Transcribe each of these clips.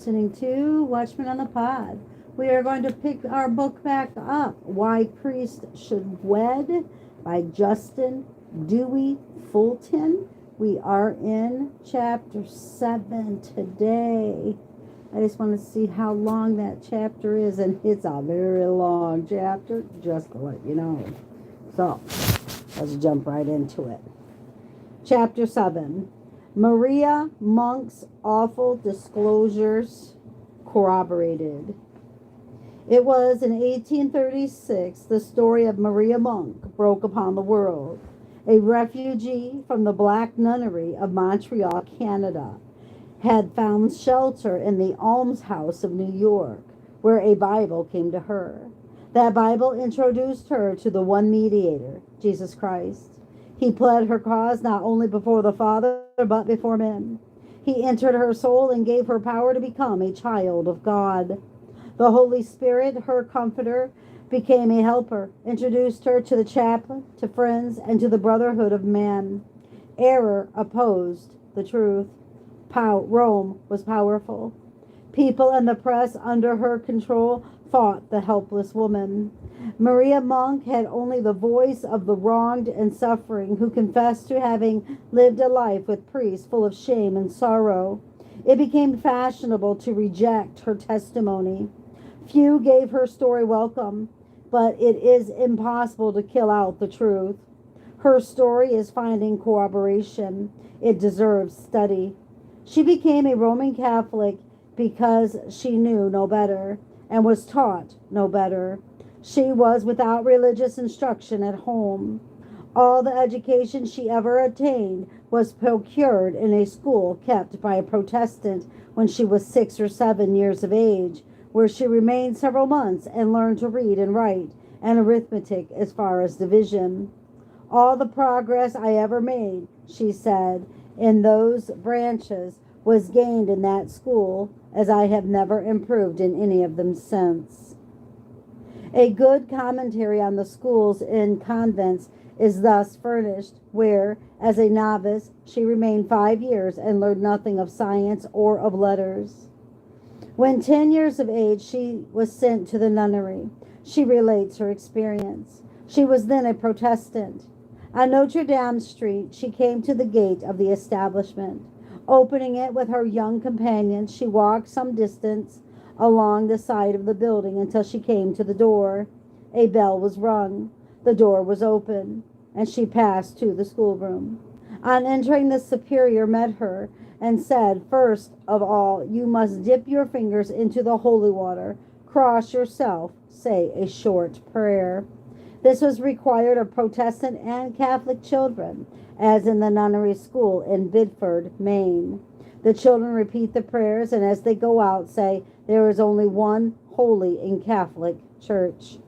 Listening to Watchmen on the Pod. We are going to pick our book back up, Why Priests Should Wed by Justin Dewey Fulton. We are in chapter 7 today. I just want to see how long that chapter is, and it's a very long chapter, just to let you know. So, let's jump right into it. Chapter 7. Maria Monk's awful disclosures corroborated. It was in 1836 the story of Maria Monk broke upon the world. A refugee from the Black Nunnery of Montreal, Canada, had found shelter in the almshouse of New York, where a Bible came to her. That Bible introduced her to the one mediator, Jesus Christ. He pled her cause not only before the Father, but before men. He entered her soul and gave her power to become a child of God. The Holy Spirit, her comforter, became a helper, introduced her to the chaplain, to friends, and to the brotherhood of man. Error opposed the truth. Rome was powerful. People and the press under her control fought the helpless woman. Maria Monk had only the voice of the wronged and suffering, who confessed to having lived a life with priests full of shame and sorrow. It became fashionable to reject her testimony. Few gave her story welcome, but it is impossible to kill out the truth. Her story is finding corroboration. It deserves study. She became a Roman Catholic because she knew no better and was taught no better. She was without religious instruction at home. All the education she ever attained was procured in a school kept by a Protestant when she was 6 or 7 years of age, where she remained several months and learned to read and write and arithmetic as far as division. All the progress I ever made, she said, in those branches was gained in that school, as I have never improved in any of them since. A good commentary on the schools in convents is thus furnished, where, as a novice, she remained 5 years and learned nothing of science or of letters. When 10 years of age, she was sent to the nunnery. She relates her experience. She was then a Protestant. On Notre Dame Street, she came to the gate of the establishment. Opening it with her young companions, she walked some distance along the side of the building until she came to the door. A bell was rung. The door was open, and she passed to the schoolroom. On entering, the superior met her and said, "First of all, you must dip your fingers into the holy water, cross yourself, say a short prayer." This was required of Protestant and Catholic children, as in the nunnery school in Bidford, Maine. The children repeat the prayers, and as they go out say, "There is only one holy and Catholic church."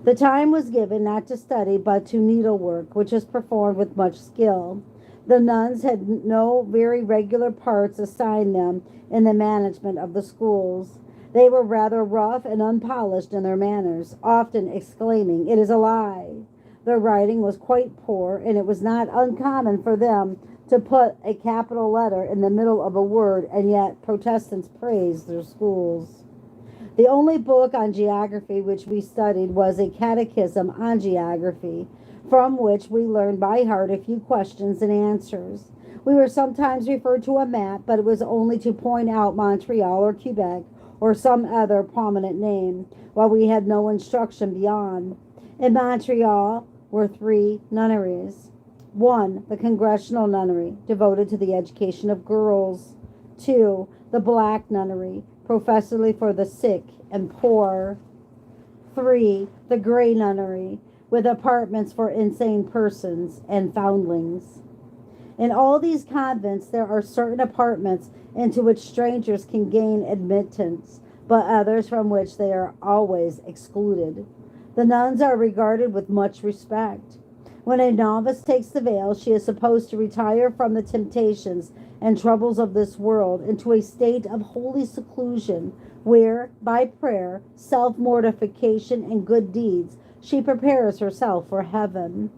The time was given not to study, but to needlework, which was performed with much skill. The nuns had no very regular parts assigned them in the management of the schools. They were rather rough and unpolished in their manners, often exclaiming, "It is a lie." Their writing was quite poor, and it was not uncommon for them to put a capital letter in the middle of a word, and yet Protestants praised their schools. The only book on geography which we studied was a catechism on geography, from which we learned by heart a few questions and answers. We were sometimes referred to a map, but it was only to point out Montreal or Quebec or some other prominent name, while we had no instruction beyond. In Montreal were 3 nunneries. 1, the Congregational Nunnery, devoted to the education of girls. 2, the Black Nunnery, professedly for the sick and poor. 3, the Gray Nunnery, with apartments for insane persons and foundlings. In all these convents there are certain apartments into which strangers can gain admittance, but others from which they are always excluded. The nuns are regarded with much respect. When a novice takes the veil, she is supposed to retire from the temptations and troubles of this world into a state of holy seclusion, where, by prayer, self-mortification, and good deeds, she prepares herself for heaven.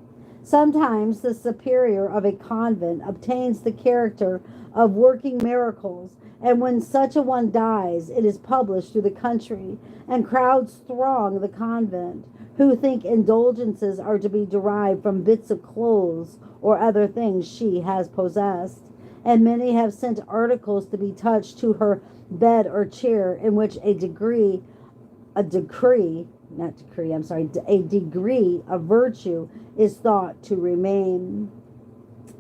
Sometimes the superior of a convent obtains the character of working miracles And when such a one dies, it is published through the country, and crowds throng the convent, who think indulgences are to be derived from bits of clothes or other things she has possessed. And many have sent articles to be touched to her bed or chair, in which a degree of virtue is thought to remain.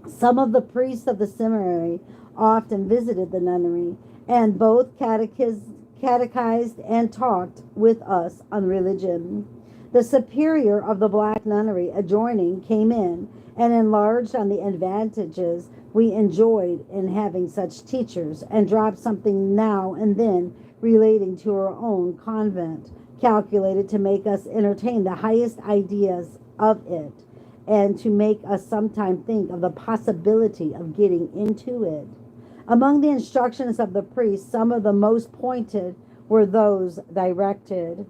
Some of the priests of the seminary often visited the nunnery, and both catechized and talked with us on religion. The superior of the black nunnery adjoining came in and enlarged on the advantages we enjoyed in having such teachers, and dropped something now and then relating to her own convent, calculated to make us entertain the highest ideas of it, and to make us sometime think of the possibility of getting into it. Among the instructions of the priests, some of the most pointed were those directed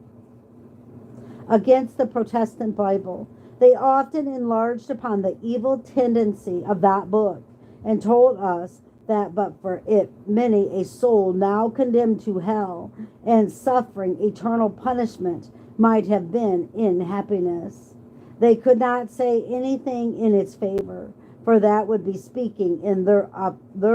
against the Protestant Bible. They often enlarged upon the evil tendency of that book, and told us that but for it many a soul now condemned to hell and suffering eternal punishment might have been in happiness. They could not say anything in its favor, for that would be speaking in their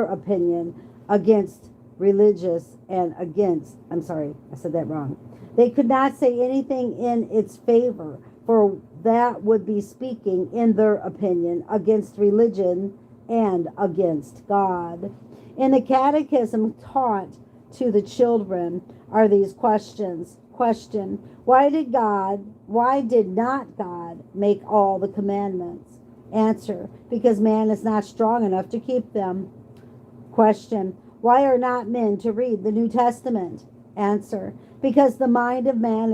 opinion against religious and against, I'm sorry, I said that wrong. They could not say anything in its favor, for that would be speaking in their opinion against religion and against God. In the catechism taught to the children are these questions. Question: why did not God make all the commandments? Answer: because man is not strong enough to keep them. Question: why are not men to read the New Testament? Answer: because the mind of man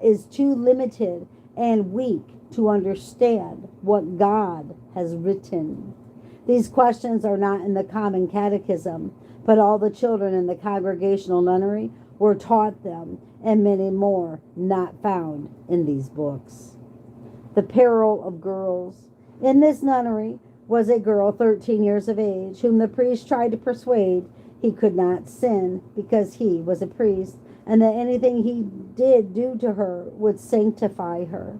is too limited and weak to understand what God has written. These questions are not in the common catechism, but all the children in the congregational nunnery were taught them, and many more not found in these books. The peril of girls. In this nunnery was a girl 13 years of age, whom the priest tried to persuade he could not sin because he was a priest, and that anything he did do to her would sanctify her.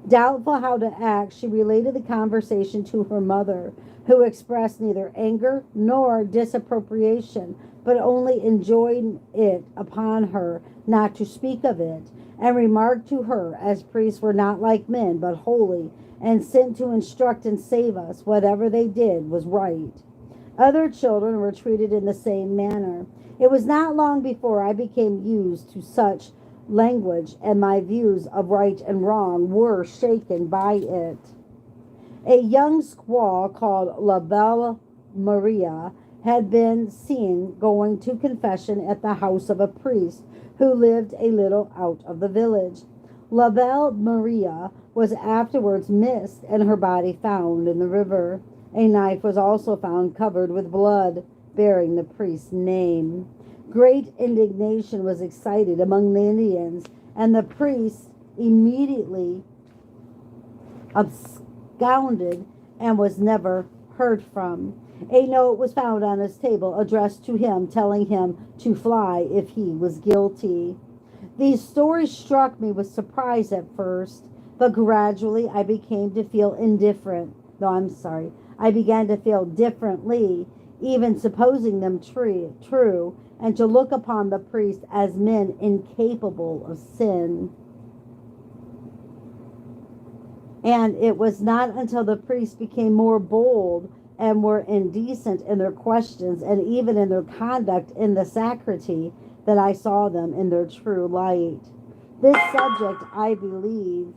Doubtful how to act, she related the conversation to her mother, who expressed neither anger nor disapprobation, but only enjoined it upon her not to speak of it, and remarked to her, as priests were not like men, but holy, and sent to instruct and save us, whatever they did was right. Other children were treated in the same manner. It was not long before I became used to such language, and my views of right and wrong were shaken by it. A young squaw called La Belle Maria had been seen going to confession at the house of a priest who lived a little out of the village. La Belle Maria was afterwards missed and her body found in the river. A knife was also found covered with blood, bearing the priest's name. Great indignation was excited among the Indians, and the priest immediately absconded and was never heard from. A note was found on his table addressed to him, telling him to fly if he was guilty. These stories struck me with surprise at first, but gradually I began to feel differently, even supposing them true, and to look upon the priest as men incapable of sin. And it was not until the priests became more bold and were indecent in their questions and even in their conduct in the sacristy that I saw them in their true light. This subject, I believe,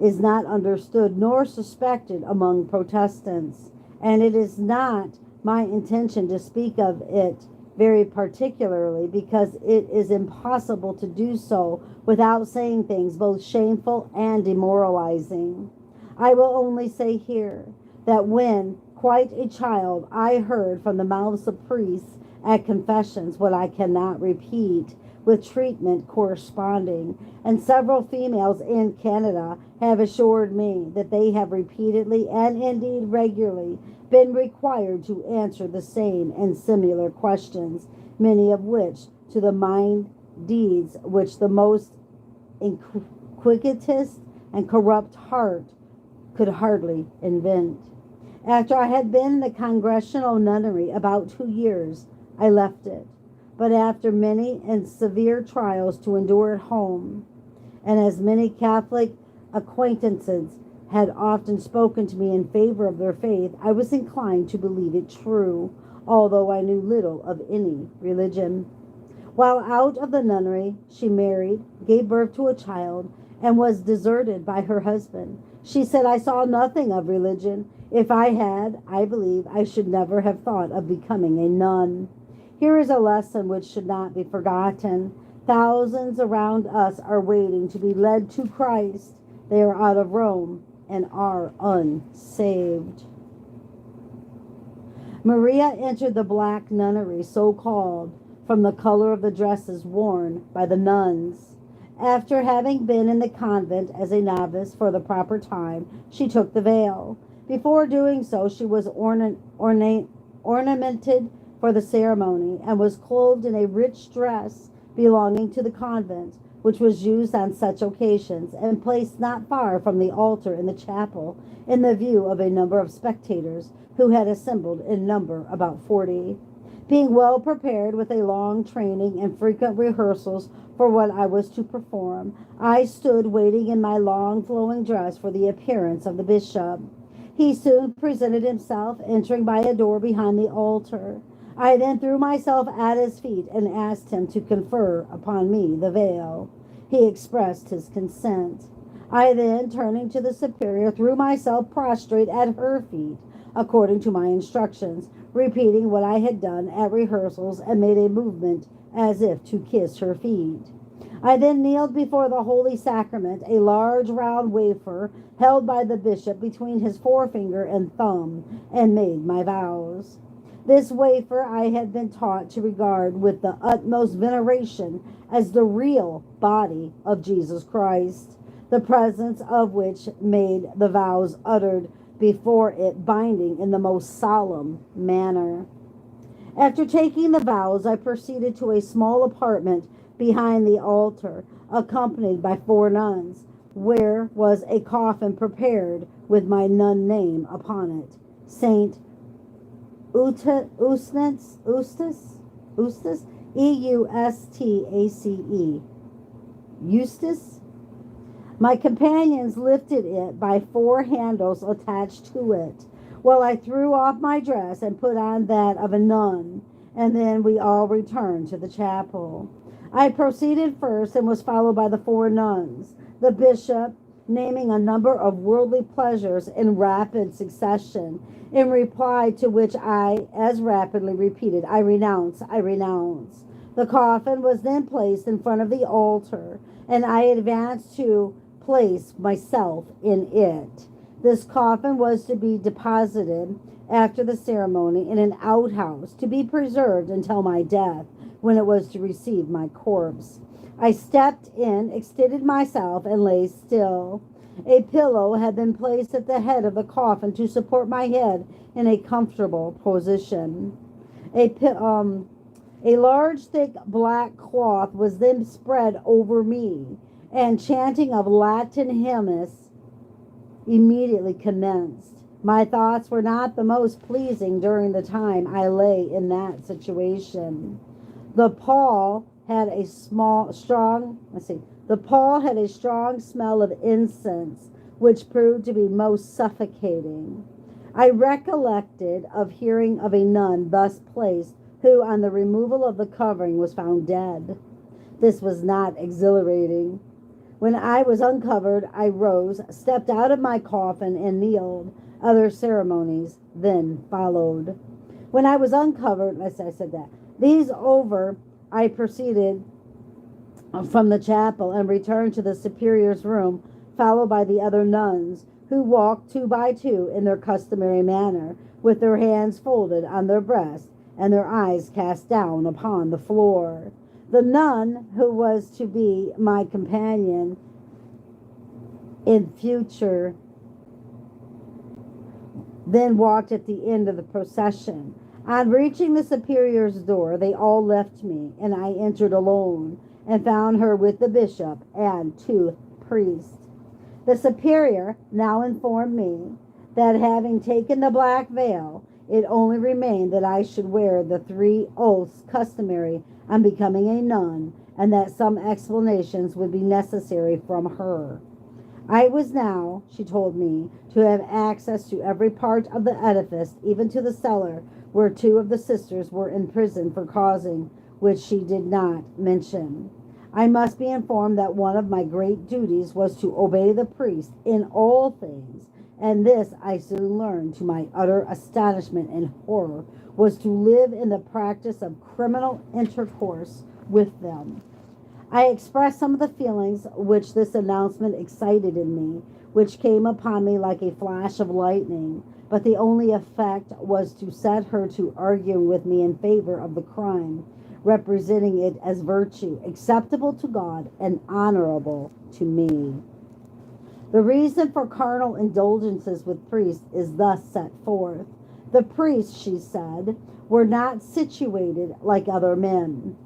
is not understood nor suspected among Protestants, and it is not my intention to speak of it very particularly, because it is impossible to do so without saying things both shameful and demoralizing. I will only say here that when quite a child I heard from the mouths of priests at confessions what I cannot repeat, with treatment corresponding, and several females in Canada have assured me that they have repeatedly and indeed regularly been required to answer the same and similar questions. many of which to the mind deeds which the most inquisitive and corrupt heart could hardly invent. After I had been in the Congregational Nunnery about 2 years, I left it. But after many and severe trials to endure at home, and as many Catholic acquaintances had often spoken to me in favor of their faith, I was inclined to believe it true, although I knew little of any religion. While out of the nunnery, she married, gave birth to a child, and was deserted by her husband. She said, I saw nothing of religion. If I had, I believe I should never have thought of becoming a nun. Here is a lesson which should not be forgotten. Thousands around us are waiting to be led to Christ. They are out of Rome and are unsaved. Maria entered the black nunnery, so called, from the color of the dresses worn by the nuns. After having been in the convent as a novice for the proper time, she took the veil. Before doing so, she was ornamented for the ceremony and was clothed in a rich dress belonging to the convent, which was used on such occasions, and placed not far from the altar in the chapel, in the view of a number of spectators who had assembled in number about 40. Being well prepared with a long training and frequent rehearsals for what I was to perform, I stood waiting in my long flowing dress for the appearance of the bishop. He soon presented himself, entering by a door behind the altar. I then threw myself at his feet and asked him to confer upon me the veil. He expressed his consent. I then, turning to the superior, threw myself prostrate at her feet, according to my instructions, repeating what I had done at rehearsals, and made a movement as if to kiss her feet. I then kneeled before the Holy Sacrament, a large round wafer held by the bishop between his forefinger and thumb, and made my vows. This wafer I had been taught to regard with the utmost veneration as the real body of Jesus Christ, the presence of which made the vows uttered before it binding in the most solemn manner. After taking the vows, I proceeded to a small apartment behind the altar, accompanied by 4 nuns, where was a coffin prepared with my nun name upon it, Saint Eustace, E-U-S-T-A-C-E, Eustace. My companions lifted it by 4 handles attached to it, while I threw off my dress and put on that of a nun, and then we all returned to the chapel. I proceeded first and was followed by the 4 nuns. The bishop, naming a number of worldly pleasures in rapid succession, in reply to which I as rapidly repeated, I renounce, I renounce. The coffin was then placed in front of the altar, and I advanced to place myself in it. This coffin was to be deposited after the ceremony in an outhouse, to be preserved until my death, when it was to receive my corpse. I stepped in, extended myself, and lay still. A pillow had been placed at the head of the coffin to support my head in a comfortable position. A large, thick black cloth was then spread over me, and chanting of Latin hymns immediately commenced. My thoughts were not the most pleasing during the time I lay in that situation. The pall had a strong smell of incense, which proved to be most suffocating. I recollected of hearing of a nun thus placed, who on the removal of the covering was found dead. This was not exhilarating. When I was uncovered, I rose, stepped out of my coffin, and kneeled. Other ceremonies then followed. When I was uncovered, I said that. These over, I proceeded from the chapel and returned to the superior's room, followed by the other nuns, who walked 2 by 2 in their customary manner, with their hands folded on their breasts and their eyes cast down upon the floor. The nun who was to be my companion in future then walked at the end of the procession. On reaching the superior's door, they all left me, and I entered alone, and found her with the bishop and two priests. The superior now informed me that having taken the black veil, it only remained that I should wear the 3 oaths customary on becoming a nun, and that some explanations would be necessary from her. I was now, she told me, to have access to every part of the edifice, even to the cellar where 2 of the sisters were in prison for causing which she did not mention. I must be informed that one of my great duties was to obey the priest in all things, and this I soon learned, to my utter astonishment and horror, was to live in the practice of criminal intercourse with them. I expressed some of the feelings which this announcement excited in me, which came upon me like a flash of lightning, but the only effect was to set her to arguing with me in favor of the crime, representing it as virtue, acceptable to God and honorable to me. The reason for carnal indulgences with priests is thus set forth. The priests, she said, were not situated like other men,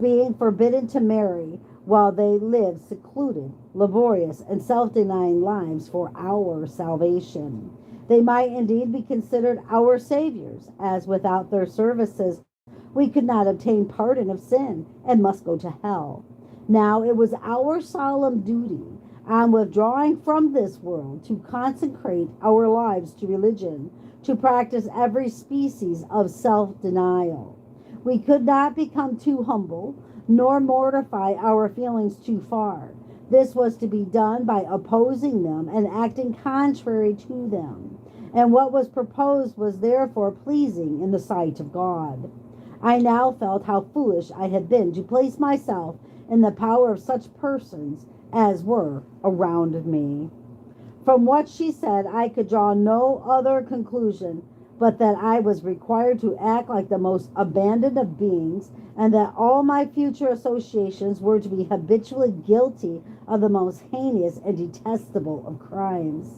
being forbidden to marry while they lived secluded, laborious, and self-denying lives for our salvation. They might indeed be considered our saviors, as without their services we could not obtain pardon of sin and must go to hell. Now it was our solemn duty, on withdrawing from this world, to consecrate our lives to religion, to practice every species of self-denial. We could not become too humble, nor mortify our feelings too far. This was to be done by opposing them and acting contrary to them. And what was proposed was therefore pleasing in the sight of God. I now felt how foolish I had been to place myself in the power of such persons as were around me. From what she said, I could draw no other conclusion but that I was required to act like the most abandoned of beings, and that all my future associations were to be habitually guilty of the most heinous and detestable of crimes.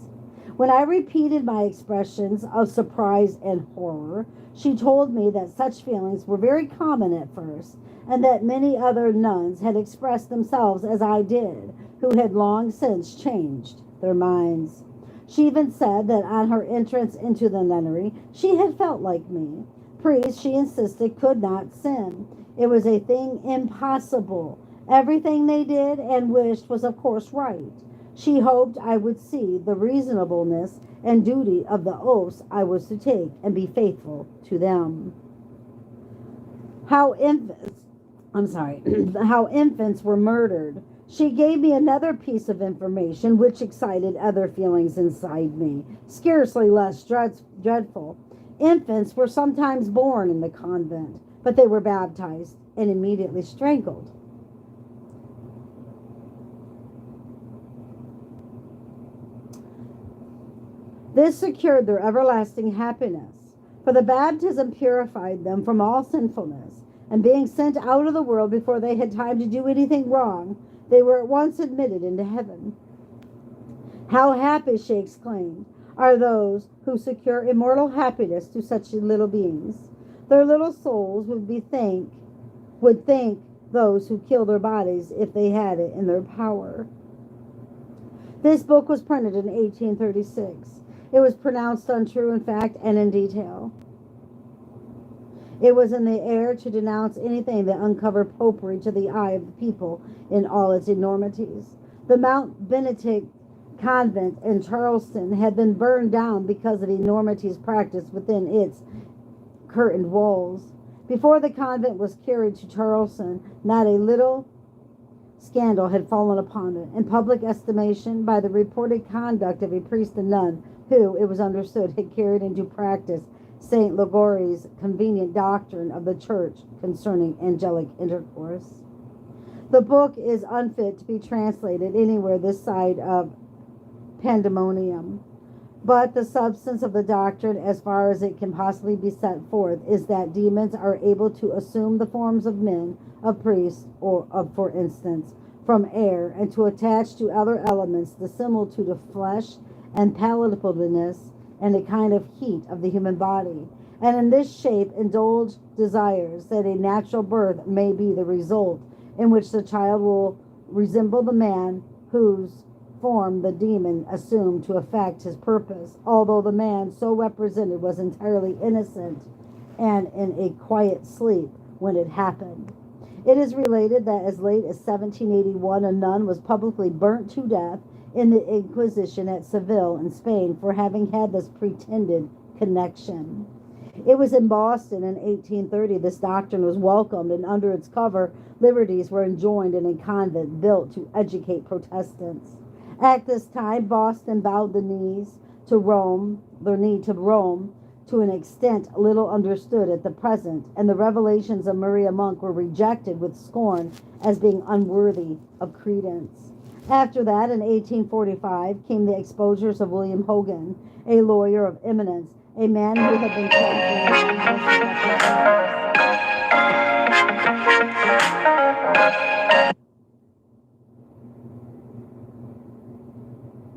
When I repeated my expressions of surprise and horror, she told me that such feelings were very common at first, and that many other nuns had expressed themselves as I did, who had long since changed their minds. She even said that on her entrance into the nunnery, she had felt like me. Priests, she insisted, could not sin. It was a thing impossible. Everything they did and wished was, of course, right. She hoped I would see the reasonableness and duty of the oaths I was to take and be faithful to them. How infants were murdered. She gave me another piece of information which excited other feelings inside me, scarcely less dreadful. Infants were sometimes born in the convent, but they were baptized and immediately strangled. This secured their everlasting happiness, for the baptism purified them from all sinfulness, and being sent out of the world before they had time to do anything wrong, they were at once admitted into heaven. How happy, she exclaimed, are those who secure immortal happiness to such little beings. Their little souls would thank those who kill their bodies if they had it in their power. This book was printed in 1836. It was pronounced untrue in fact and in detail. It was in the air to denounce anything that uncovered popery to the eye of the people in all its enormities. The Mount Benedict convent in Charleston had been burned down because of enormities practiced within its curtained walls. Before the convent was carried to Charleston, not a little scandal had fallen upon it, in public estimation, by the reported conduct of a priest and nun who, it was understood, had carried into practice St. Liguori's convenient doctrine of the church concerning angelic intercourse. The book is unfit to be translated anywhere this side of pandemonium, but the substance of the doctrine, as far as it can possibly be set forth, is that demons are able to assume the forms of men, of priests, or of, for instance, from air, and to attach to other elements the similitude of flesh and palatableness and a kind of heat of the human body, and in this shape indulge desires that a natural birth may be the result, in which the child will resemble the man whose form the demon assumed to effect his purpose, although the man so represented was entirely innocent and in a quiet sleep when it happened. It is related that as late as 1781, a nun was publicly burnt to death in the Inquisition at Seville in Spain for having had this pretended connection. It was in Boston in 1830 this doctrine was welcomed, and under its cover, liberties were enjoined in a convent built to educate Protestants. At this time, Boston bowed their knee to Rome to an extent little understood at the present, and the revelations of Maria Monk were rejected with scorn as being unworthy of credence. After that, in 1845, came the exposures of William Hogan, a lawyer of eminence, a man who had been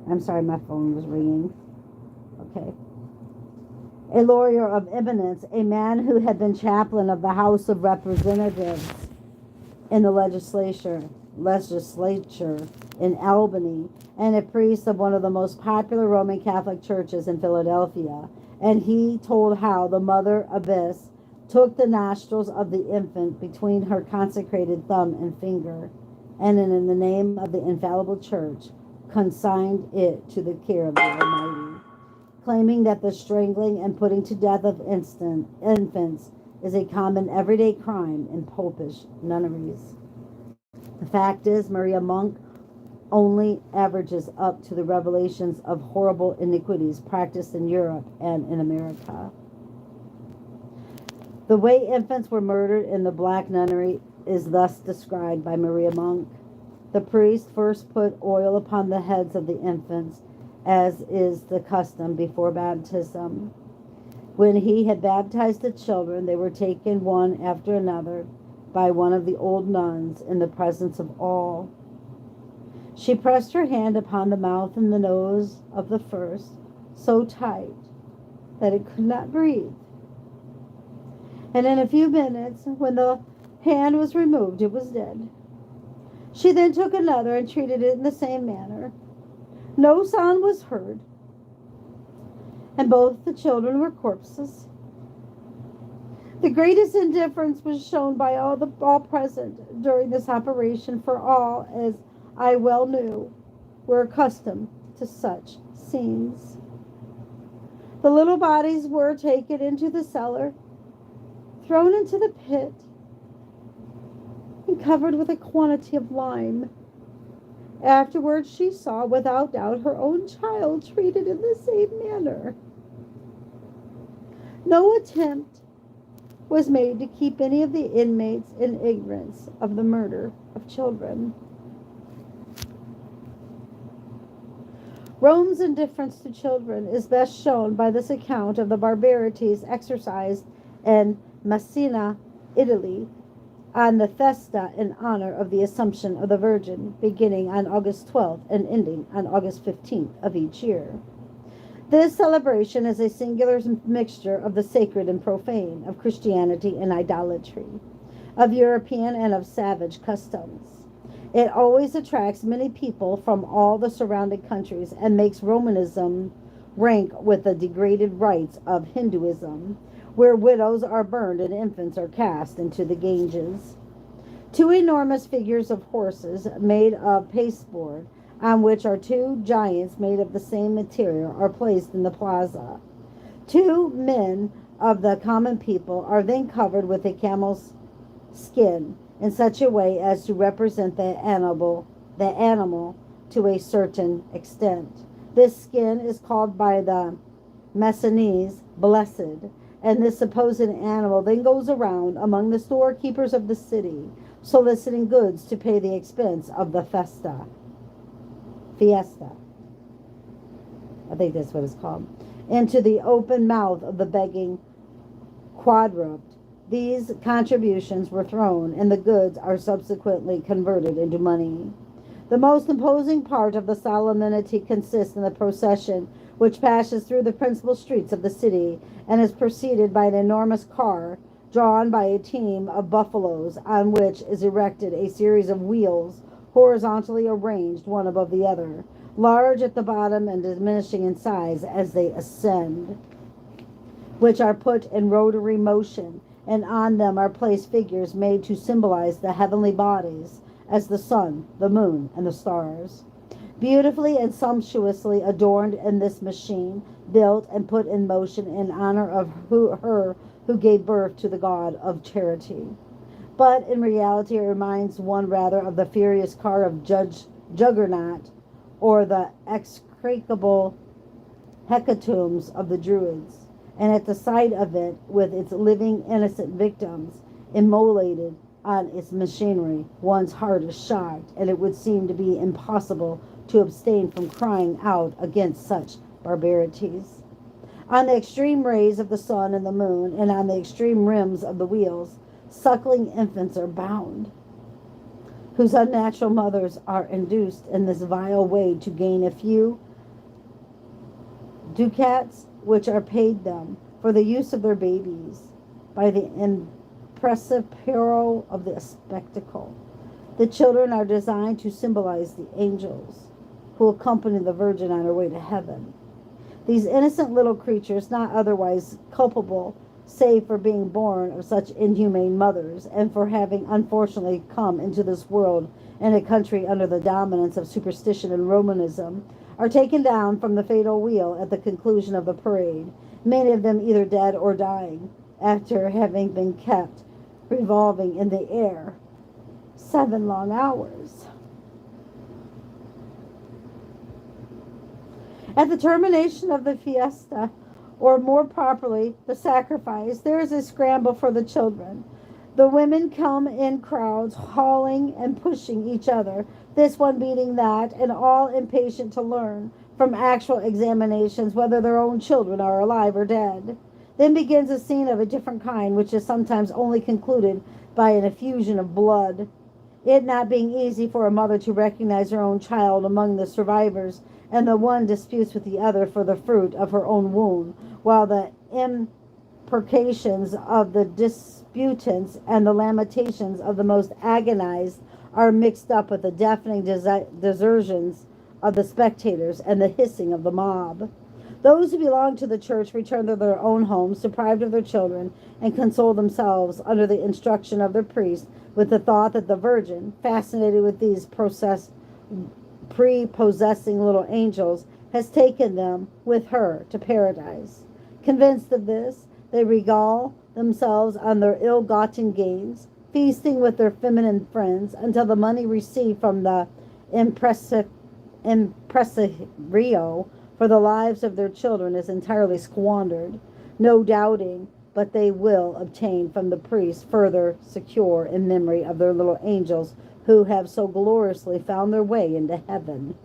I'm sorry, my phone was ringing. Okay. A lawyer of eminence, a man who had been chaplain of the House of Representatives in the legislature in Albany, and a priest of one of the most popular Roman Catholic churches in Philadelphia. And he told how the mother abbess took the nostrils of the infant between her consecrated thumb and finger, and in the name of the infallible church, consigned it to the care of the Almighty, claiming that the strangling and putting to death of infants is a common everyday crime in popish nunneries. The fact is, Maria Monk only averages up to the revelations of horrible iniquities practiced in Europe and in America. The way infants were murdered in the Black Nunnery is thus described by Maria Monk. The priest first put oil upon the heads of the infants, as is the custom before baptism. When he had baptized the children, they were taken one after another by one of the old nuns in the presence of all. She pressed her hand upon the mouth and the nose of the first so tight that it could not breathe. And in a few minutes, when the hand was removed, it was dead. She then took another and treated it in the same manner. No sound was heard, and both the children were corpses. The greatest indifference was shown by all present during this operation, for all, as I well knew, were accustomed to such scenes. The little bodies were taken into the cellar, thrown into the pit, and covered with a quantity of lime. Afterwards, she saw, without doubt, her own child treated in the same manner. No attempt was made to keep any of the inmates in ignorance of the murder of children. Rome's indifference to children is best shown by this account of the barbarities exercised in Messina, Italy, on the festa in honor of the Assumption of the Virgin, beginning on August 12th and ending on August 15th of each year. This celebration is a singular mixture of the sacred and profane, of Christianity and idolatry, of European and of savage customs. It always attracts many people from all the surrounding countries and makes Romanism rank with the degraded rites of Hinduism, where widows are burned and infants are cast into the Ganges. Two enormous figures of horses made of pasteboard, on which are two giants made of the same material, are placed in the plaza. Two men of the common people are then covered with a camel's skin in such a way as to represent the animal to a certain extent. This skin is called by the Messinese blessed, and this supposed animal then goes around among the storekeepers of the city, soliciting goods to pay the expense of the fiesta. I think that's what it's called. Into the open mouth of the begging quadruped. These contributions were thrown, and the goods are subsequently converted into money. The most imposing part of the solemnity consists in the procession, which passes through the principal streets of the city and is preceded by an enormous car drawn by a team of buffaloes on which is erected a series of wheels horizontally arranged one above the other, large at the bottom and diminishing in size as they ascend, which are put in rotary motion, and on them are placed figures made to symbolize the heavenly bodies as the sun, the moon, and the stars. Beautifully and sumptuously adorned in this machine, built and put in motion in honor of her who gave birth to the God of charity. But in reality it reminds one rather of the furious car of Juggernaut or the execrable hecatombs of the Druids. And at the sight of it, with its living innocent victims immolated on its machinery, one's heart is shocked, and it would seem to be impossible to abstain from crying out against such barbarities. On the extreme rays of the sun and the moon, and on the extreme rims of the wheels, suckling infants are bound, whose unnatural mothers are induced in this vile way to gain a few ducats which are paid them for the use of their babies by the impressive peril of the spectacle. The children are designed to symbolize the angels who accompany the Virgin on her way to heaven. These innocent little creatures, not otherwise culpable, save for being born of such inhumane mothers, and for having unfortunately come into this world in a country under the dominance of superstition and Romanism, are taken down from the fatal wheel at the conclusion of the parade, many of them either dead or dying, after having been kept revolving in the air 7 long hours. At the termination of the fiesta, or more properly, the sacrifice, there is a scramble for the children. The women come in crowds, hauling and pushing each other, this one beating that, and all impatient to learn from actual examinations whether their own children are alive or dead. Then begins a scene of a different kind, which is sometimes only concluded by an effusion of blood. It not being easy for a mother to recognize her own child among the survivors, and the one disputes with the other for the fruit of her own womb, while the imprecations of the disputants and the lamentations of the most agonized are mixed up with the deafening desertions of the spectators and the hissing of the mob. Those who belong to the church return to their own homes, deprived of their children, and console themselves under the instruction of their priest with the thought that the Virgin, fascinated with these prepossessing little angels, has taken them with her to paradise. Convinced of this, they regale themselves on their ill-gotten gains, feasting with their feminine friends until the money received from the impresario for the lives of their children is entirely squandered, no doubting but they will obtain from the priest further secure in memory of their little angels who have so gloriously found their way into heaven.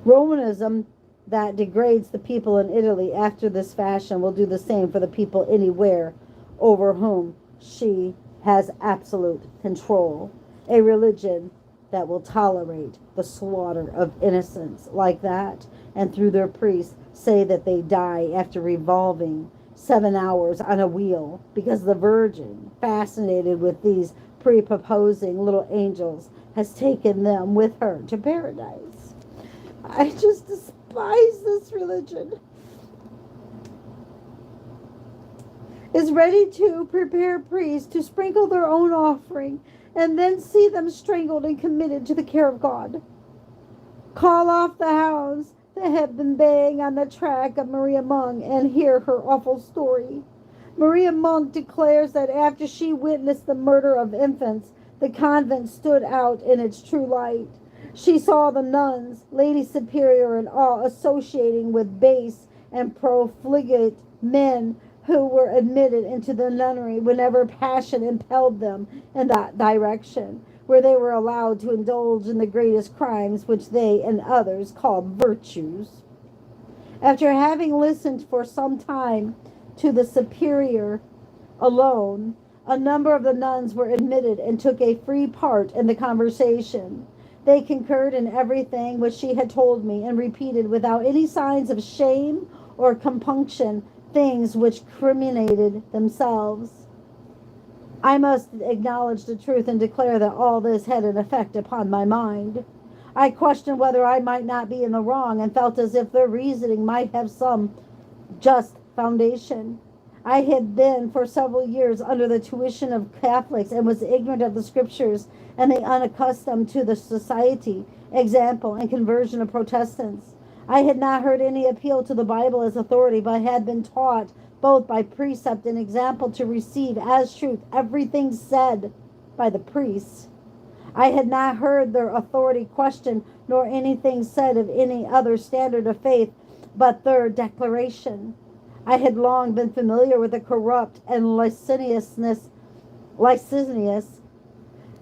Romanism that degrades the people in Italy after this fashion will do the same for the people anywhere over whom she has absolute control. A religion that will tolerate the slaughter of innocents like that, and through their priests say that they die after revolving 7 hours on a wheel, because the Virgin, fascinated with these prepossessing little angels, has taken them with her to paradise. I just despise this religion. Is ready to prepare priests to sprinkle their own offering, and then see them strangled and committed to the care of God. Call off the hounds that have been baying on the track of Maria Monk and hear her awful story. Maria Monk declares that after she witnessed the murder of infants, the convent stood out in its true light. She saw the nuns, Lady Superior and all, associating with base and profligate men who were admitted into the nunnery whenever passion impelled them in that direction, where they were allowed to indulge in the greatest crimes which they and others called virtues. After having listened for some time to the superior alone, a number of the nuns were admitted and took a free part in the conversation. They concurred in everything which she had told me, and repeated without any signs of shame or compunction things which criminated themselves. I must acknowledge the truth and declare that all this had an effect upon my mind. I questioned whether I might not be in the wrong, and felt as if their reasoning might have some just foundation. I had been for several years under the tuition of Catholics, and was ignorant of the Scriptures and the unaccustomed to the society, example, and conversion of Protestants. I had not heard any appeal to the Bible as authority, but had been taught both by precept and example to receive as truth everything said by the priests. I had not heard their authority questioned, nor anything said of any other standard of faith but their declaration. I had long been familiar with the corrupt and licentious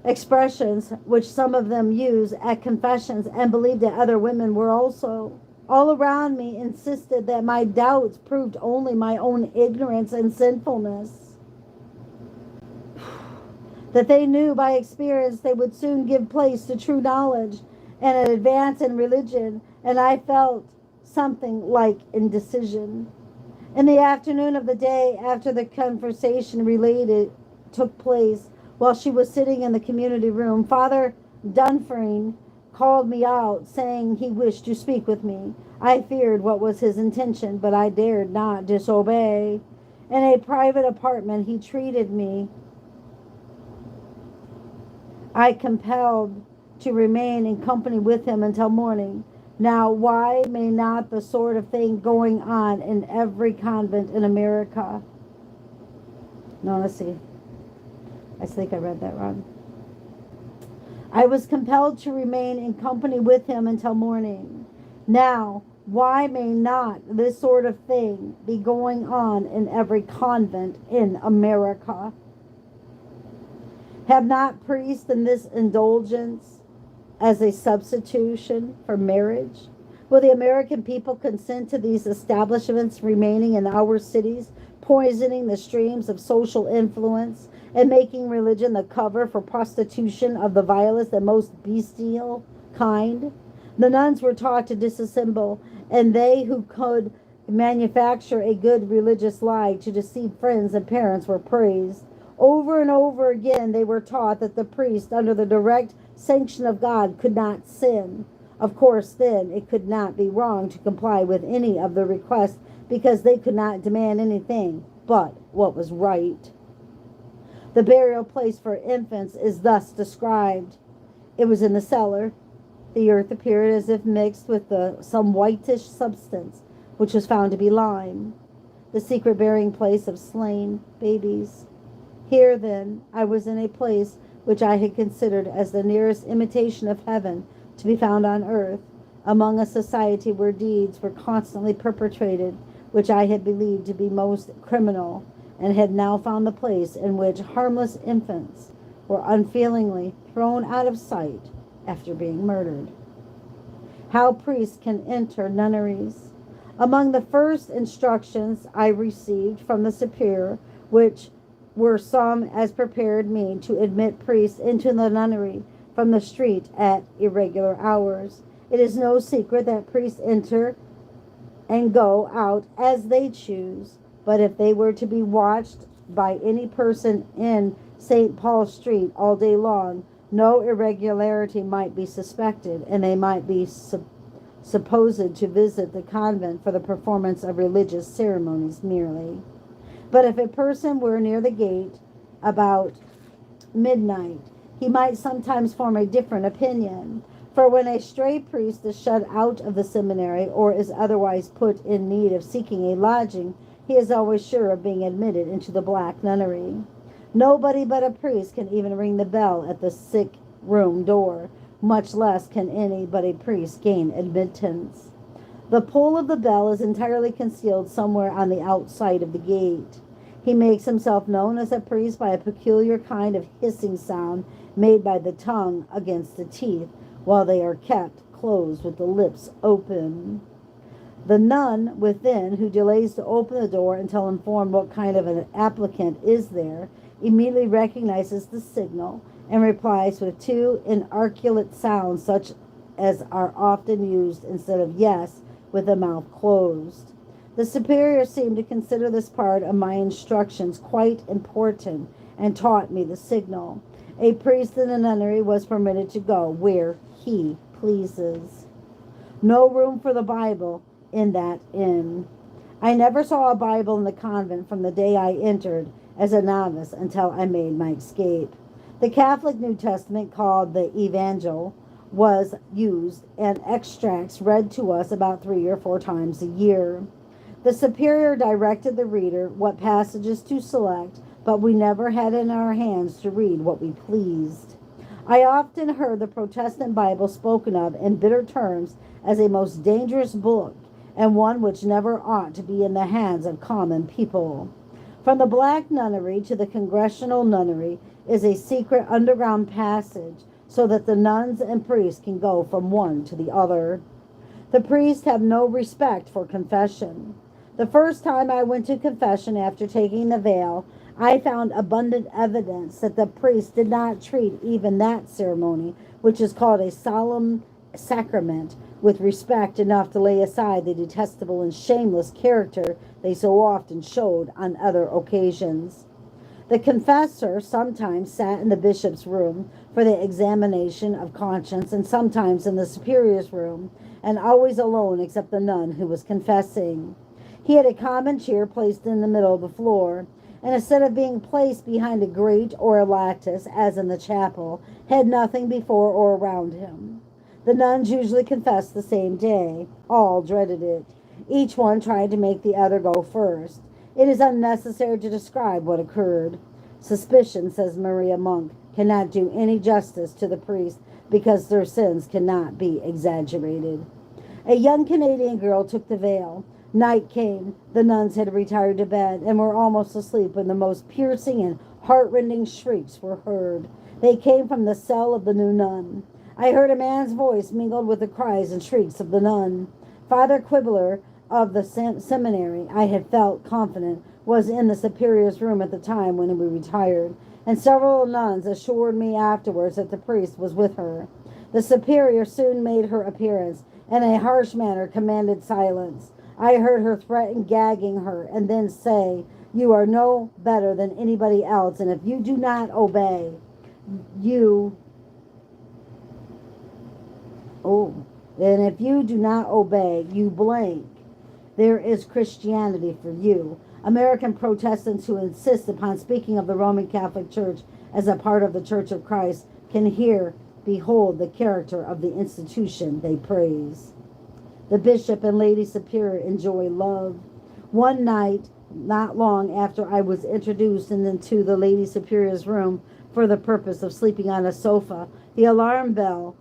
expressions which some of them use at confessions, and believed that other women were also. All around me insisted that my doubts proved only my own ignorance and sinfulness, that they knew by experience they would soon give place to true knowledge and an advance in religion, and I felt something like indecision. In the afternoon of the day after the conversation related took place, while she was sitting in the community room, Father Dunfern called me out, saying he wished to speak with me. I feared what was his intention, but I dared not disobey. In a private apartment, he treated me. I compelled to remain in company with him until morning. Now, why may not the sort of thing going on in every convent in America? No, let's see. I think I read that wrong. I was compelled to remain in company with him until morning. Now, why may not this sort of thing be going on in every convent in America? Have not priests in this indulgence as a substitution for marriage? Will the American people consent to these establishments remaining in our cities, poisoning the streams of social influence, and making religion the cover for prostitution of the vilest and most bestial kind? The nuns were taught to dissemble, and they who could manufacture a good religious lie to deceive friends and parents were praised. Over and over again they were taught that the priest, under the direct sanction of God, could not sin. Of course, then, it could not be wrong to comply with any of the requests, because they could not demand anything but what was right. The burial place for infants is thus described. It was in the cellar. The earth appeared as if mixed with some whitish substance, which was found to be lime, the secret burying place of slain babies. Here, then, I was in a place which I had considered as the nearest imitation of heaven to be found on earth, among a society where deeds were constantly perpetrated which I had believed to be most criminal, and had now found the place in which harmless infants were unfeelingly thrown out of sight after being murdered. How priests can enter nunneries. Among the first instructions I received from the superior, which were some as prepared me to admit priests into the nunnery from the street at irregular hours. It is no secret that priests enter and go out as they choose, but if they were to be watched by any person in St. Paul Street all day long, no irregularity might be suspected, and they might be supposed to visit the convent for the performance of religious ceremonies merely. But if a person were near the gate about midnight, he might sometimes form a different opinion. For when a stray priest is shut out of the seminary, or is otherwise put in need of seeking a lodging, he is always sure of being admitted into the black nunnery. Nobody but a priest can even ring the bell at the sick room door, much less can any but a priest gain admittance. The pull of the bell is entirely concealed somewhere on the outside of the gate. He makes himself known as a priest by a peculiar kind of hissing sound made by the tongue against the teeth, while they are kept closed with the lips open. The nun within, who delays to open the door until informed what kind of an applicant is there, immediately recognizes the signal, and replies with two inarticulate sounds such as are often used instead of yes with the mouth closed. The superior seemed to consider this part of my instructions quite important and taught me the signal. A priest in the nunnery was permitted to go where he pleases. No room for the Bible in that inn. I never saw a Bible in the convent from the day I entered as a novice until I made my escape. The Catholic New Testament, called the Evangel, was used, and extracts read to us about 3 or 4 times a year. The superior directed the reader what passages to select, but we never had in our hands to read what we pleased. I often heard the Protestant Bible spoken of in bitter terms as a most dangerous book, and one which never ought to be in the hands of common people. From the Black Nunnery to the Congregational Nunnery is a secret underground passage, so that the nuns and priests can go from one to the other. The priests have no respect for confession. The first time I went to confession after taking the veil, I found abundant evidence that the priest did not treat even that ceremony, which is called a solemn sacrament, with respect enough to lay aside the detestable and shameless character they so often showed on other occasions. The confessor sometimes sat in the bishop's room for the examination of conscience, and sometimes in the superior's room, and always alone except the nun who was confessing. He had a common chair placed in the middle of the floor, and instead of being placed behind a grate or a lattice, as in the chapel, had nothing before or around him. The nuns usually confessed the same day. All dreaded it. Each one tried to make the other go first. It is unnecessary to describe what occurred. Suspicion, says Maria Monk, cannot do any justice to the priest because their sins cannot be exaggerated. A young Canadian girl took the veil. Night came. The nuns had retired to bed and were almost asleep when the most piercing and heart-rending shrieks were heard. They came from the cell of the new nun. I heard a man's voice mingled with the cries and shrieks of the nun. Father Quibbler of the seminary, I had felt confident, was in the superior's room at the time when we retired, and several nuns assured me afterwards that the priest was with her. The superior soon made her appearance, and in a harsh manner commanded silence. I heard her threaten gagging her, and then say, "You are no better than anybody else, and if you do not obey, you blank. There is Christianity for you." American Protestants who insist upon speaking of the Roman Catholic Church as a part of the Church of Christ can here behold the character of the institution they praise. The bishop and lady superior enjoy love. One night, not long after I was introduced into the lady superior's room for the purpose of sleeping on a sofa, the alarm bell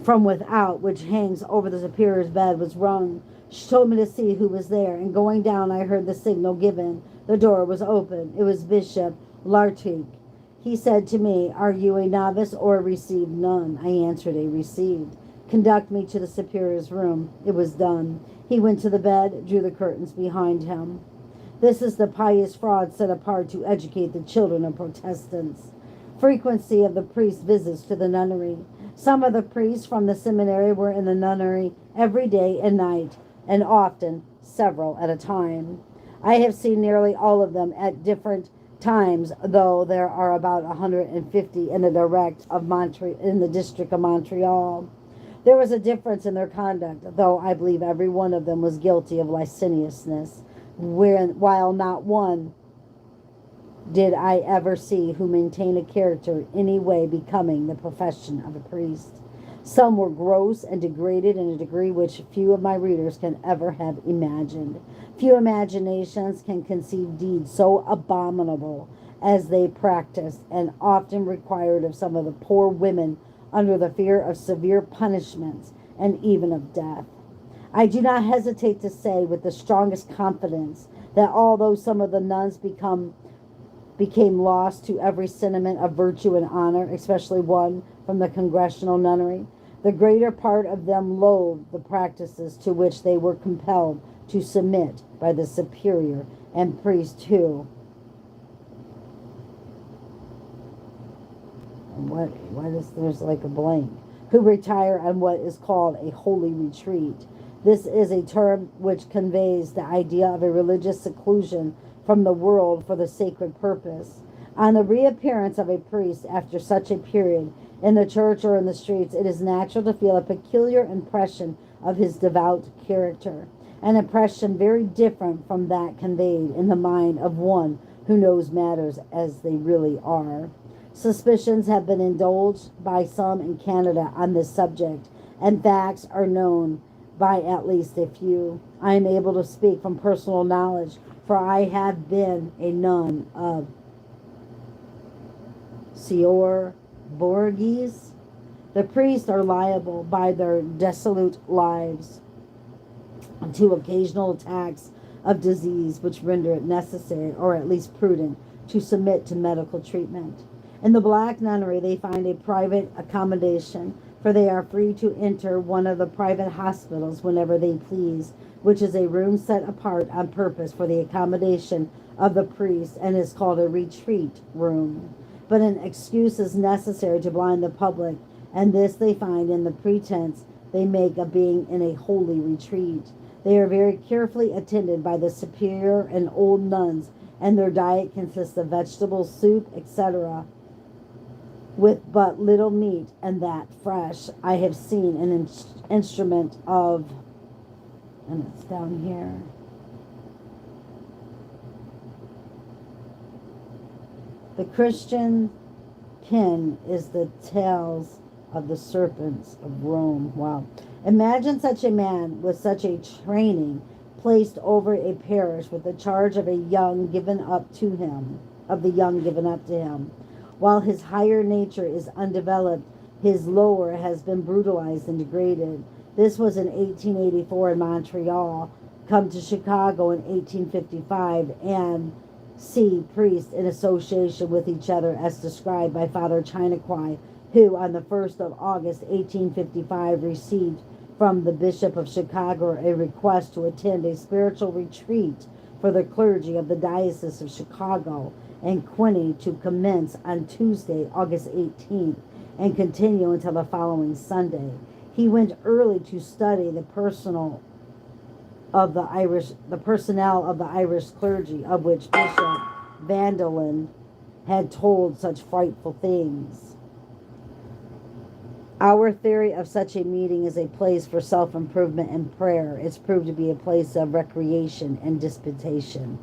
from without, which hangs over the superior's bed, was rung. She told me to see who was there, and going down I heard the signal given. The door was open. It was Bishop Lartigue. He said to me, "Are you a novice or a received nun?" I answered, "A received." "Conduct me to the superior's room." It was done. He went to the bed, drew the curtains behind him. This is the pious fraud set apart to educate the children of Protestants. Frequency of the priest's visits to the nunnery. Some of the priests from the seminary were in the nunnery every day and night, and often several at a time. I have seen nearly all of them at different times, though there are about 150 in the district of Montreal. There was a difference in their conduct, though I believe every one of them was guilty of licentiousness, while not one did I ever see who maintained a character any way becoming the profession of a priest. Some were gross and degraded in a degree which few of my readers can ever have imagined. Few imaginations can conceive deeds so abominable as they practiced, and often required of some of the poor women under the fear of severe punishments and even of death. I do not hesitate to say with the strongest confidence that although some of the nuns became lost to every sentiment of virtue and honor, especially one from the Congregational Nunnery, the greater part of them loathed the practices to which they were compelled to submit by the superior and priest who, what is, there's like a blank, who retire on what is called a holy retreat. This is a term which conveys the idea of a religious seclusion from the world for the sacred purpose. On the reappearance of a priest after such a period in the church or in the streets, it is natural to feel a peculiar impression of his devout character, an impression very different from that conveyed in the mind of one who knows matters as they really are. Suspicions have been indulged by some in Canada on this subject, and facts are known by at least a few. I am able to speak from personal knowledge, for I have been a nun of Sieur Borges. The priests are liable by their dissolute lives to occasional attacks of disease which render it necessary, or at least prudent, to submit to medical treatment. In the Black Nunnery they find a private accommodation, for they are free to enter one of the private hospitals whenever they please, which is a room set apart on purpose for the accommodation of the priest, and is called a retreat room. But an excuse is necessary to blind the public, and this they find in the pretense they make of being in a holy retreat. They are very carefully attended by the superior and old nuns, and their diet consists of vegetables, soup, etc., with but little meat, and that fresh. I have seen an instrument of, and it's down here, the Christian pin is the tails of the serpents of Rome. Wow. Imagine such a man with such a training placed over a parish with the charge of the young given up to him, While his higher nature is undeveloped, his lower has been brutalized and degraded. This was in 1884 in Montreal. Come to Chicago in 1855 and see priests in association with each other as described by Father Chinaquai, who on the 1st of August 1855 received from the Bishop of Chicago a request to attend a spiritual retreat for the clergy of the Diocese of Chicago and Quincy, to commence on Tuesday, August 18th, and continue until the following Sunday. He went early to study the personnel of the Irish clergy, of which Bishop Vandelin had told such frightful things. Our theory of such a meeting is a place for self-improvement and prayer. It's proved to be a place of recreation and disputation.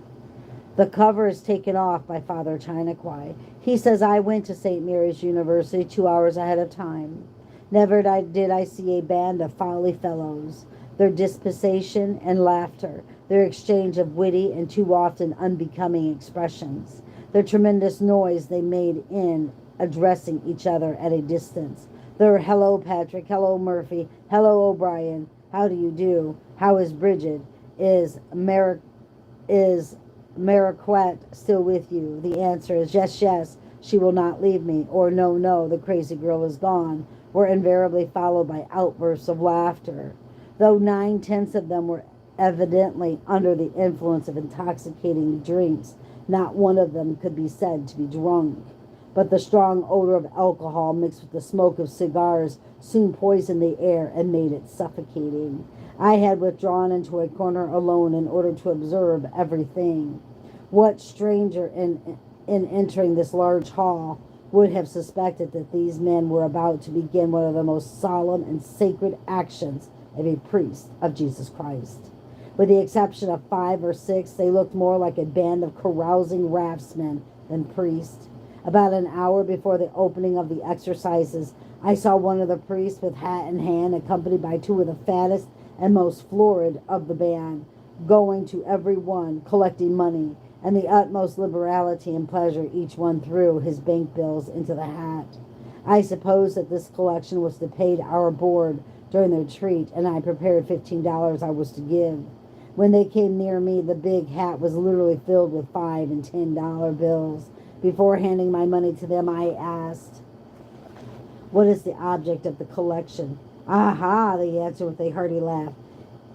The cover is taken off by Father Chinaquai. He says, I went to St. Mary's University 2 hours ahead of time. Never did I see a band of folly fellows. Their disputation and laughter, their exchange of witty and too often unbecoming expressions, their tremendous noise they made in addressing each other at a distance, their hello Patrick, hello Murphy, hello O'Brien, how do you do, how is Bridget, is Mariquette still with you? The answer is yes, yes, she will not leave me, or no, no, the crazy girl is gone, were invariably followed by outbursts of laughter. Though 9/10 of them were evidently under the influence of intoxicating drinks, not one of them could be said to be drunk. But the strong odor of alcohol mixed with the smoke of cigars soon poisoned the air and made it suffocating. I had withdrawn into a corner alone in order to observe everything. What stranger in entering this large hall would have suspected that these men were about to begin one of the most solemn and sacred actions of a priest of Jesus Christ? With the exception of 5 or 6, they looked more like a band of carousing raftsmen than priests. About an hour before the opening of the exercises, I saw one of the priests with hat in hand, accompanied by 2 of the fattest and most florid of the band, going to every one, collecting money, and the utmost liberality and pleasure each one threw his bank bills into the hat. I suppose that this collection was to pay our board during the retreat, and I prepared $15 I was to give. When they came near me, the big hat was literally filled with $5 and $10 bills. Before handing my money to them, I asked, what is the object of the collection? Aha, they answered with a hearty laugh.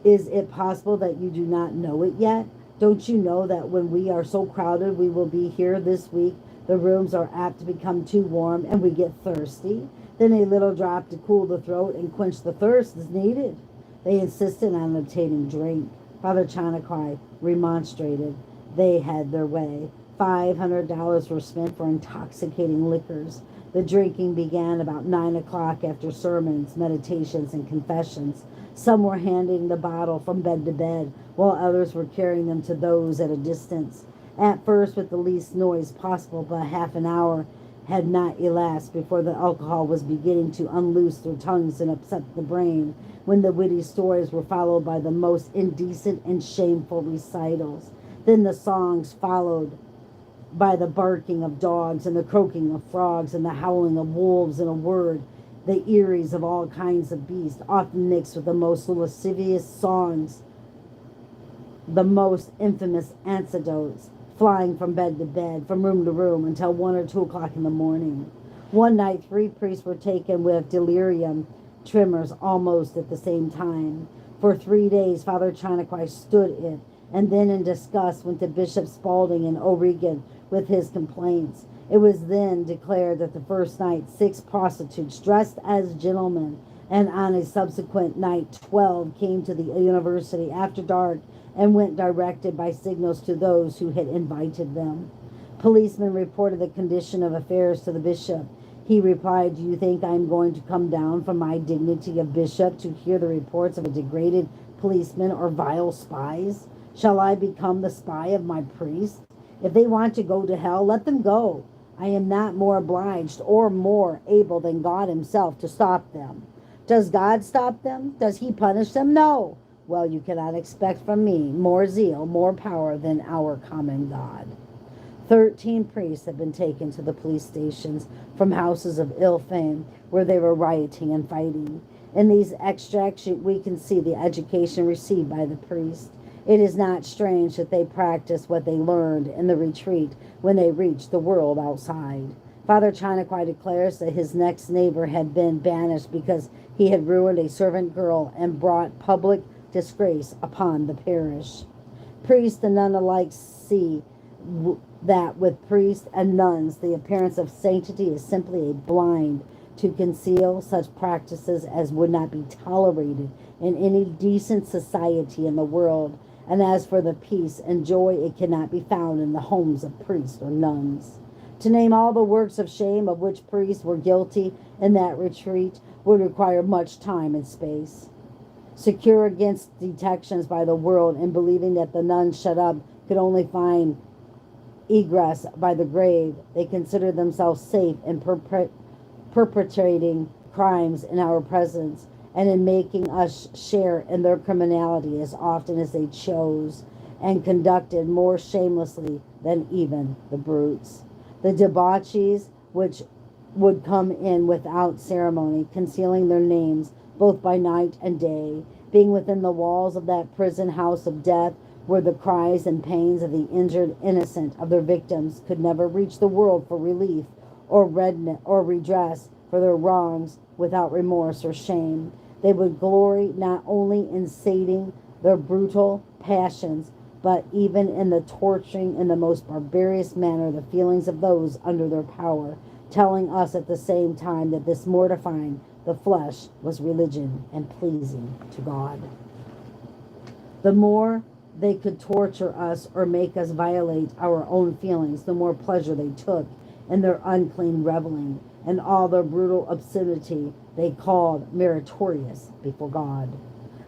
Is it possible that you do not know it yet? Don't you know that when we are so crowded we will be here this week The rooms are apt to become too warm and we get thirsty. Then a little drop to cool the throat and quench the thirst is needed. They insisted on obtaining drink. Father Chanakrai remonstrated. They had their way. $500 were spent for intoxicating liquors. The drinking began about 9 o'clock after sermons, meditations, and confessions. Some were handing the bottle from bed to bed, while others were carrying them to those at a distance. At first, with the least noise possible, but half an hour had not elapsed before the alcohol was beginning to unloose their tongues and upset the brain, when the witty stories were followed by the most indecent and shameful recitals. Then the songs followed by the barking of dogs and the croaking of frogs and the howling of wolves. In a word, the eerie's of all kinds of beasts, often mixed with the most lascivious songs, the most infamous anecdotes, flying from bed to bed, from room to room, until 1 or 2 o'clock in the morning. One night, 3 priests were taken with delirium tremors almost at the same time. For 3 days, Father Chanakrai stood it, and then in disgust went to Bishop Spalding in Oregon with his complaints. It was then declared that the first night 6 prostitutes dressed as gentlemen, and on a subsequent night 12 came to the university after dark and went directed by signals to those who had invited them. Policemen reported the condition of affairs to the bishop. He replied, "Do you think I am going to come down from my dignity of bishop to hear the reports of a degraded policeman or vile spies? Shall I become the spy of my priest? If they want to go to hell, let them go. I am not more obliged or more able than God himself to stop them. Does God stop them? Does he punish them? No. Well, you cannot expect from me more zeal, more power than our common God." 13 priests had been taken to the police stations from houses of ill fame where they were rioting and fighting. In these extracts, we can see the education received by the priests. It is not strange that they practiced what they learned in the retreat when they reached the world outside. Father Chanakrai declares that his next neighbor had been banished because he had ruined a servant girl and brought public disgrace upon the parish. Priests and nun alike see that with priests and nuns, the appearance of sanctity is simply a blind to conceal such practices as would not be tolerated in any decent society in the world. And as for the peace and joy, it cannot be found in the homes of priests or nuns. To name all the works of shame of which priests were guilty in that retreat would require much time and space. Secure against detections by the world and believing that the nuns shut up could only find egress by the grave, they considered themselves safe in perpetrating crimes in our presence and in making us share in their criminality as often as they chose, and conducted more shamelessly than even the brutes. The debauchees which would come in without ceremony, concealing their names both by night and day, being within the walls of that prison house of death, where the cries and pains of the injured innocent of their victims could never reach the world for relief or redress for their wrongs without remorse or shame. They would glory not only in sating their brutal passions, but even in the torturing in the most barbarous manner the feelings of those under their power, telling us at the same time that this mortifying the flesh was religion and pleasing to God. The more they could torture us or make us violate our own feelings, the more pleasure they took in their unclean reveling, and all their brutal obscenity they called meritorious before God.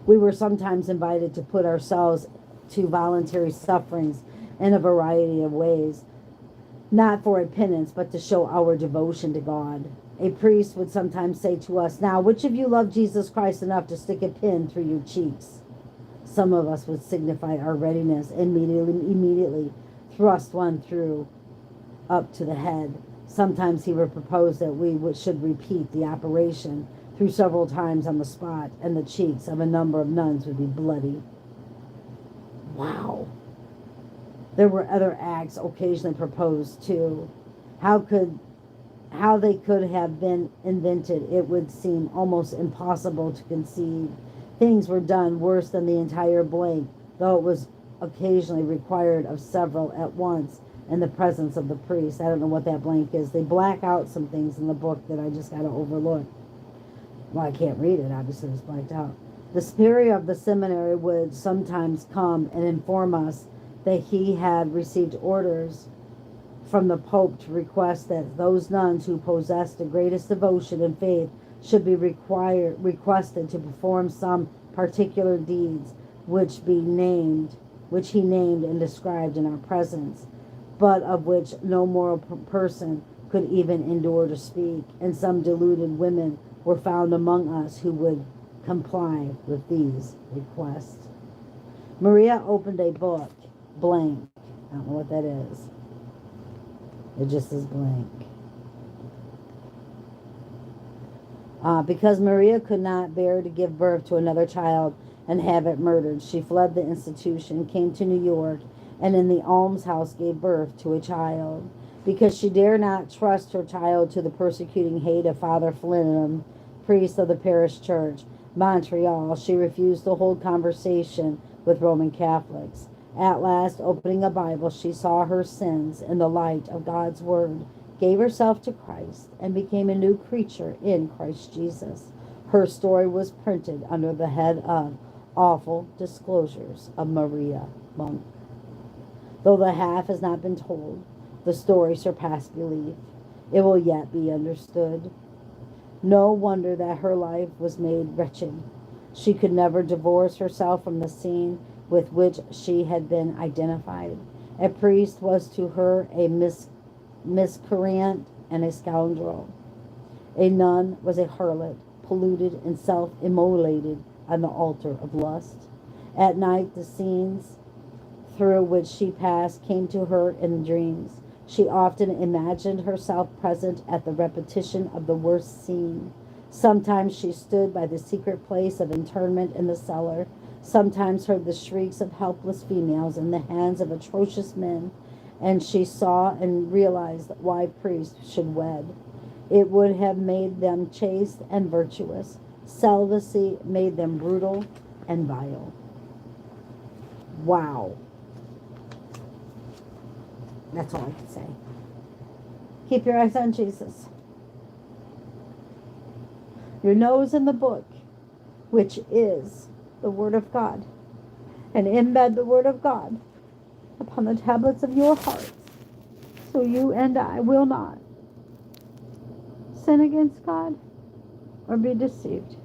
We were sometimes invited to put ourselves to voluntary sufferings in a variety of ways, not for a penance, but to show our devotion to God. A priest would sometimes say to us, "Now, which of you love Jesus Christ enough to stick a pin through your cheeks?" Some of us would signify our readiness and immediately thrust one through up to the head. Sometimes he would propose that we should repeat the operation through several times on the spot, and the cheeks of a number of nuns would be bloody. Wow. There were other acts occasionally proposed too. How they could have been invented, it would seem almost impossible to conceive. Things were done worse than the entire blank, though it was occasionally required of several at once. in the presence of the priest. I don't know what that blank is. They black out some things in the book that I just got to overlook. Well, I can't read it. Obviously, it's blacked out. The superior of the seminary would sometimes come and inform us that he had received orders from the Pope to request that those nuns who possessed the greatest devotion and faith should be requested to perform some particular deeds which he named and described in our presence, but of which no moral person could even endure to speak, and some deluded women were found among us who would comply with these requests. Maria opened a book, blank. I don't know what that is. It just is blank. Because Maria could not bear to give birth to another child and have it murdered, she fled the institution, came to New York, and in the almshouse gave birth to a child. Because she dare not trust her child to the persecuting hate of Father Flynn, priest of the parish church, Montreal, she refused to hold conversation with Roman Catholics. At last, opening a Bible, she saw her sins in the light of God's Word, gave herself to Christ, and became a new creature in Christ Jesus. Her story was printed under the head of Awful Disclosures of Maria Monk. Though the half has not been told, the story surpassed belief. It will yet be understood. No wonder that her life was made wretched. She could never divorce herself from the scene with which she had been identified. A priest was to her a miscreant and a scoundrel. A nun was a harlot, polluted and self-immolated on the altar of lust. At night, the scenes through which she passed came to her in dreams. She often imagined herself present at the repetition of the worst scene. Sometimes she stood by the secret place of interment in the cellar, sometimes heard the shrieks of helpless females in the hands of atrocious men, and she saw and realized why priests should wed. It would have made them chaste and virtuous. Celibacy made them brutal and vile. Wow. That's all I can say. Keep your eyes on Jesus. Your nose in the book, which is the Word of God. And embed the Word of God upon the tablets of your hearts, so you and I will not sin against God or be deceived.